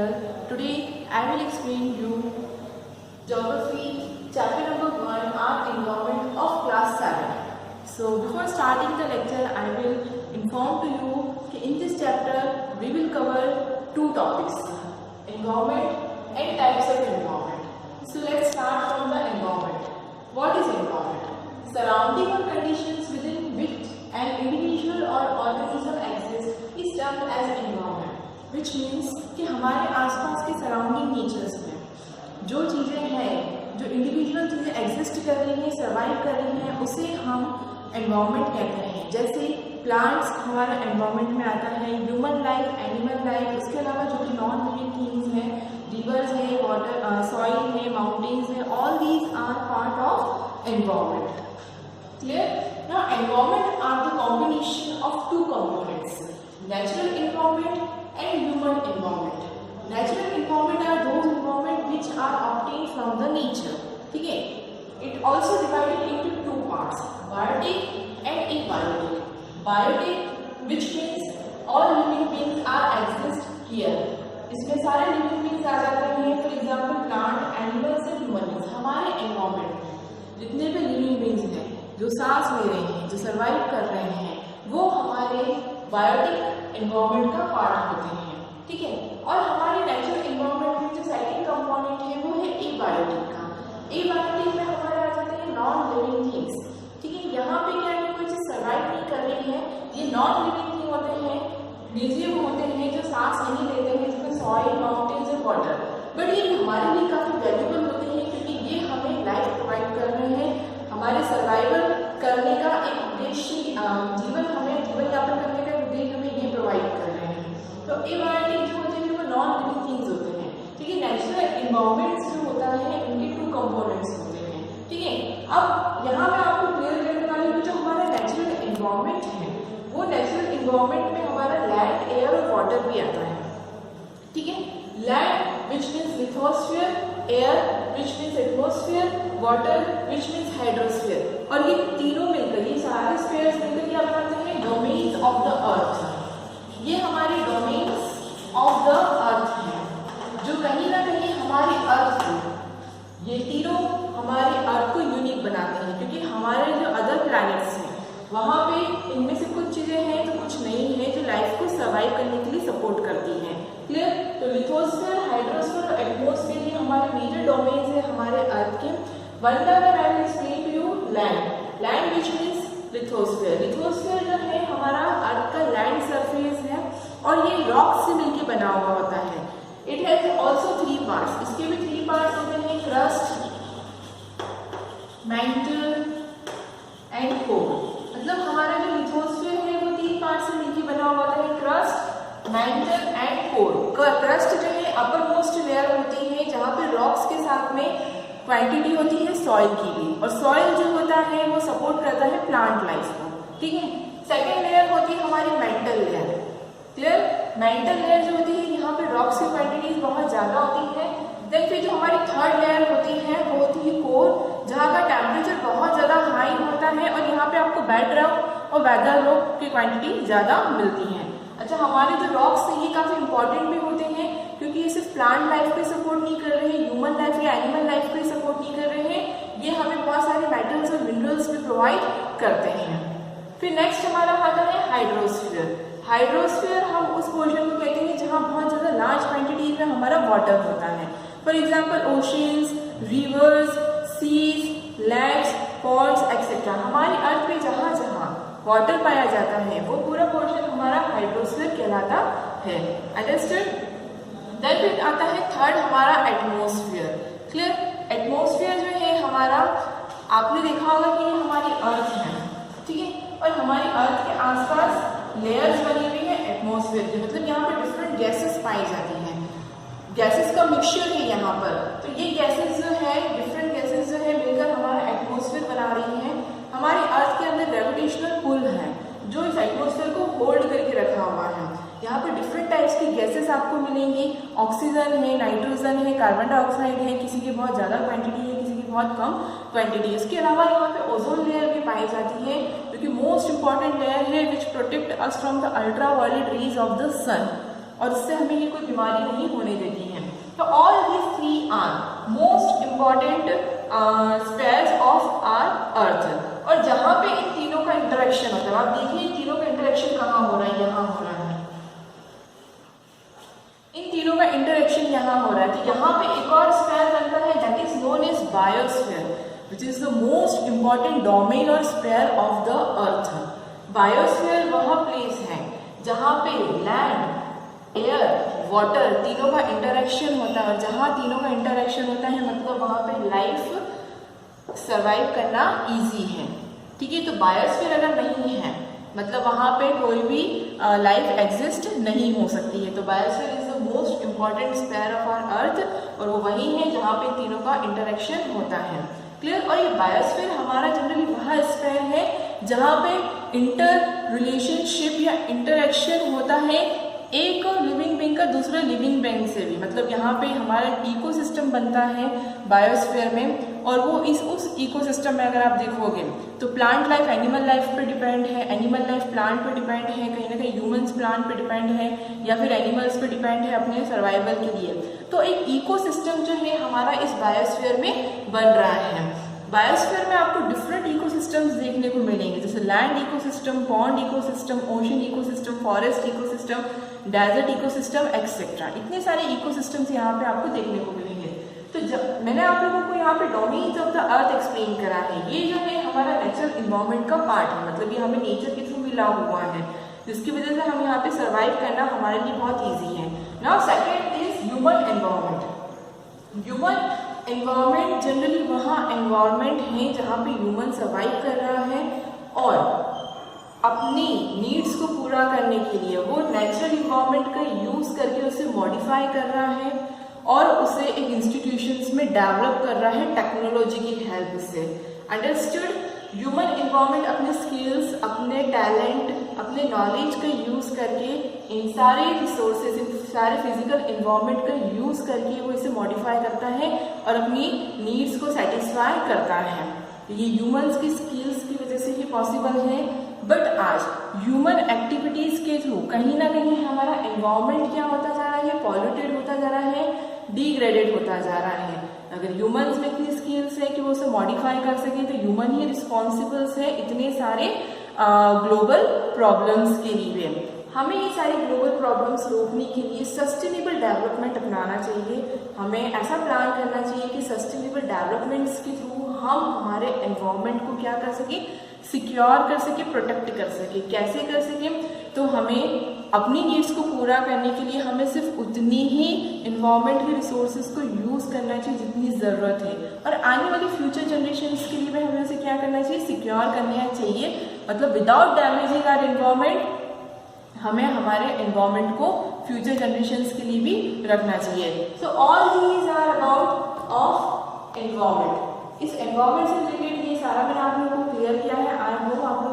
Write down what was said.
channel. Today I will explain you Geography chapter number 1 Art Environment of class 7. So before starting the lecture I will inform to you that in this chapter we will cover two topics, environment and types of environment. So let's start from the environment. What is environment? Surrounding or conditions within which an individual or organism exists is termed as environment, which means कि हमारे आसपास के surrounding natures में जो चीज़ें हैं, जो individual चीज़ें एग्जिस्ट कर रही हैं, सर्वाइव कर रही हैं, उसे हम एनवायरनमेंट कहते हैं. जैसे प्लांट्स हमारा एनवायरनमेंट में आता है, ह्यूमन लाइफ, एनिमल लाइफ, उसके अलावा जो भी नॉन लिविंग थिंग्स हैं, रिवर्स है, वाटर, सॉइल है, माउंटेन्स है, all these are part of environment. Clear? Now, environment are the combination of two components: natural environment and human environment. Natural environment are those environment which are obtained from the nature. ठीक है? It also divided into two parts: biotic and abiotic. Biotic, which means all living beings are exist here. इसमें सारे living beings आ जाते हैं. For example, plant, animals and humans. हमारे environment जितने भी living beings हैं, जो सांस ले रहे हैं, जो सर्वाइव कर रहे हैं, वो हमारे बायोटिक एनवायरनमेंट का पार्ट होते हैं. ठीक है? और हमारे नेचुरल एनवायरनमेंट में जो सेकंड कंपोनेंट है वो है एबायोटिक का. एबायोटिक में हमारे आ जाते हैं नॉन लिविंग थिंग्स. ठीक है? यहाँ पे क्या है, कोई चीज सर्वाइव नहीं कर रही है, ये नॉन लिविंग थिंग होते हैं, निर्जीव होते हैं, जो सांस नहीं लेते हैं, जिसमें सॉइल, माउंटेन्स और वाटर. बट ये हमारे लिए काफी वैल्यूबल होते हैं क्योंकि ये हमें लाइफ प्रोवाइड कर रहे हैं. हमारे सर्वाइवल करने का एक उद्देश्य, जीवन यापन करने का उद्देश्य हमें ये प्रोवाइड कर रहे हैं. तो एबायोटिक जो होते हैं वो नॉन लिविंग थिंग्स होते हैं. ठीक है? नेचुरल एनवायरनमेंट्स जो होता है उनके टू कंपोनेंट्स होते हैं. ठीक है? अब यहाँ मैं आपको क्लियर करने वाली हूँ, जो हमारा नेचुरल एनवायरनमेंट है वो नेचुरल एनवायरनमेंट में हमारा लैंड, एयर और वाटर भी आता है. ठीक है? Land which means lithosphere, air which means atmosphere, water which means hydrosphere. और ये तीनों मिलकर, ये सारे स्फीयर्स मिलकर क्या बनाते हैं? डोमेन्स ऑफ द अर्थ. ये हमारे डोमेन्स ऑफ द अर्थ हैं, जो कहीं ना कहीं हमारे अर्थ को, ये तीनों हमारे अर्थ को यूनिक बनाते हैं. क्योंकि हमारे जो अदर प्लैनेट्स हैं वहाँ पे इनमें से कुछ चीजें हैं तो कुछ नहीं है जो लाइफ को सर्वाइव करने के लिए सपोर्ट करती हैं. क्लियर? तो लिथोस्फीयर, हाइड्रोस्फीयर और एटमॉस्फेयर ये हमारे मेजर डोमेन्स है हमारे अर्थ के. One by one I will explain to you land. Land which means lithosphere. Lithosphere जो है हमारा अर्थ का लैंड सरफेस है और ये रॉक से मिलकर बना हुआ होता है. It has also 3 parts. इसके भी 3 पार्ट्स होते हैं: क्रस्ट, मैंटल एंड कोर. मतलब हमारा जो लिथोस्फीयर है वो 3 पार्ट से मिलकर बना हुआ होता है: crust, mantle and core. Crust जो है अपर मोस्ट लेयर होती है जहाँ पे रॉक्स के साथ में क्वांटिटी होती है सॉइल की भी, और सॉइल जो होता है वो सपोर्ट करता है प्लांट लाइफ को. ठीक है? सेकेंड लेयर होती है हमारी mental layer. Clear? Mental layer जो होती है यहाँ पे रॉक्स की क्वांटिटीज बहुत ज्यादा होती है. देन फिर जो हमारी थर्ड लेयर होती है वो होती है कोर, जहाँ का टेम्परेचर बहुत ज्यादा हाई होता है और यहाँ पे आपको बेड रॉक और वेदर रॉक की क्वांटिटी ज्यादा मिलती है. अच्छा, हमारे जो रॉक्स हैं ये काफी इंपॉर्टेंट भी होते हैं क्योंकि ये सिर्फ प्लांट लाइफ पे सपोर्ट नहीं कर रहे हैं, ह्यूमन लाइफ या एनिमल लाइफ पे सपोर्ट नहीं कर रहे हैं, ये हमें बहुत सारे मेटल्स और मिनरल्स भी प्रोवाइड करते हैं. फिर नेक्स्ट हमारा आता है हाइड्रोस्फीयर. हाइड्रोस्फीयर हम उस पोर्शन को कहते हैं जहाँ बहुत ज्यादा लार्ज क्वांटिटीज में हमारा वाटर होता है. For example oceans, rivers, seas, lakes, ponds etcetera. हमारी अर्थ पे जहाँ जहाँ वाटर पाया जाता है वो पूरा पोर्शन हमारा हाइड्रोस्फीयर कहलाता है. अंडरस्टैंड? देन फिर आता है थर्ड हमारा एटमॉस्फेयर. क्लियर? एटमॉस्फेयर जो है हमारा, आपने देखा होगा कि ये हमारी अर्थ है. ठीक है? और हमारी अर्थ के आसपास लेयर्स बनी हुई है एटमॉस्फेयर की. मतलब यहाँ पर डिफरेंट गैसेस पाई जाती हैं, गैसेस का मिक्सचर है यहाँ पर. तो ये गैसेस जो है, डिफरेंट गैसेस जो है मिलकर हमारा एटमॉस्फेयर बना रही है. हमारी अर्थ के अंदर ग्रेविटेशनल पुल है जो इस एटमॉस्फेयर को होल्ड करके रखा हुआ है. यहाँ पे डिफरेंट टाइप्स की गैसेस आपको मिलेंगी. ऑक्सीजन है, नाइट्रोजन है, कार्बन डाइऑक्साइड है, किसी की बहुत ज़्यादा क्वांटिटी है, किसी की बहुत कम क्वांटिटी. इसके अलावा यहाँ पे ओजोन लेयर भी पाई जाती है जो कि मोस्ट इंपॉर्टेंट लेयर है which protect us from the ultra violet rays of the sun. और उससे हमें ये कोई बीमारी नहीं होने देती है। तो all these three are most important spheres of our earth. और जहाँ पे इन तीनों का इंटरेक्शन होता है, आप देखिए इन तीनों का इंटरेक्शन कहाँ हो रहा है, यहाँ हो रहा है, इन तीनों का इंटरेक्शन यहाँ हो रहा है। तो यहाँ पे एक और स्पेयर बनता है that is known as biosphere, which is the most important domain और sphere of the earth. Biosphere वह प्लेस है जहाँ पे लैंड, एयर, वाटर तीनों का इंटरेक्शन होता है, और जहाँ तीनों का इंटरेक्शन होता है मतलब वहाँ पे लाइफ सरवाइव करना इजी है। ठीक है, तो बायोस्फीयर अगर नहीं है मतलब वहाँ पे कोई भी लाइफ एग्जिस्ट नहीं हो सकती है। तो biosphere is the most important sphere of our earth, और वो वही है जहाँ पे तीनों का इंटरेक्शन होता है। क्लियर। और ये बायोस्फीयर हमारा जनरली वह स्पेयर है जहाँ पे इंटर रिलेशनशिप या इंटरेक्शन होता है एक लिविंग बीइंग का दूसरे लिविंग बीइंग से भी, मतलब यहाँ पे हमारा इकोसिस्टम बनता है बायोस्फीयर में, और वो उस इकोसिस्टम में अगर आप देखोगे तो प्लांट लाइफ एनिमल लाइफ पे डिपेंड है, एनिमल लाइफ प्लांट पे डिपेंड है, कहीं ना कहीं ह्यूमंस प्लांट पे डिपेंड है, या फिर एनिमल्स पे डिपेंड है अपने सर्वाइवल के लिए। तो एक इकोसिस्टम जो है हमारा इस बायोस्फीयर में बन रहा है। बायोस्फीयर में आपको डिफरेंट इकोसिस्टम्स देखने को मिलेंगे, जैसे land ecosystem, pond ecosystem, ocean ecosystem, forest ecosystem, desert ecosystem etcetera. इतने सारे इकोसिस्टम्स यहाँ पे आपको देखने को मिलेंगे। तो जब मैंने आप लोगों को यहाँ पे domains of the earth explain करा है, ये जो है हमारा नेचुरल इन्वायरमेंट का पार्ट है, मतलब ये हमें नेचर के थ्रू मिला हुआ है, जिसकी वजह से हम यहाँ पे सर्वाइव करना हमारे लिए बहुत ईजी है। Now second is human environment. Human environment generally वहाँ एनवायरमेंट है जहाँ पे ह्यूमन सर्वाइव कर रहा है और अपनी नीड्स को पूरा करने के लिए वो नेचुरल इन्वायरमेंट का यूज करके उसे मॉडिफाई कर रहा है और उसे एक इंस्टीट्यूशंस में डेवलप कर रहा है टेक्नोलॉजी की हेल्प से। अंडरस्टूड। ह्यूमन इन्वायरमेंट अपने स्किल्स, अपने टैलेंट, अपने नॉलेज का यूज करके इन सारे रिसोर्सेज, इन सारे फिजिकल इन्वायरमेंट का यूज करके वो इसे मॉडिफाई करता है और अपनी नीड्स को सेटिस्फाई करता है। ये ह्यूमंस की स्किल्स की वजह से ही पॉसिबल है। बट आज ह्यूमन एक्टिविटीज के थ्रू कहीं ना कहीं हमारा एनवायरनमेंट क्या होता जा रहा है, पॉल्यूटेड होता जा रहा है, डिग्रेडेड होता जा रहा है। अगर ह्यूमंस में इतनी स्किल्स है कि वो उसे मॉडिफाई कर सके तो ह्यूमन ही रिस्पॉन्सिबल्स है इतने सारे ग्लोबल प्रॉब्लम्स के लिए। हमें ये सारी ग्लोबल प्रॉब्लम्स रोकने के लिए सस्टेनेबल डेवलपमेंट अपनाना चाहिए। हमें ऐसा प्लान करना चाहिए कि सस्टेनेबल डेवलपमेंट्स के थ्रू हम हमारे एनवायरनमेंट को क्या कर सके, सिक्योर कर सके, प्रोटेक्ट कर सके। कैसे कर सके, तो हमें अपनी नीड्स को पूरा करने के लिए हमें सिर्फ उतनी ही एनवायरनमेंट के रिसोर्सेज को यूज करना चाहिए जितनी ज़रूरत है, और आने वाली फ्यूचर जनरेशन्स के लिए भी हमें उसे क्या करना चाहिए, सिक्योर करना चाहिए। मतलब विदाउट डैमेजिंग आवर एनवायरनमेंट हमें हमारे एनवायरनमेंट को फ्यूचर जनरेशन्स के लिए भी रखना चाहिए। So all these are about of environment. इस एनवायरनमेंट से रिलेटेड ये सारा मैंने आप लोगों को क्लियर किया है। आई होप आप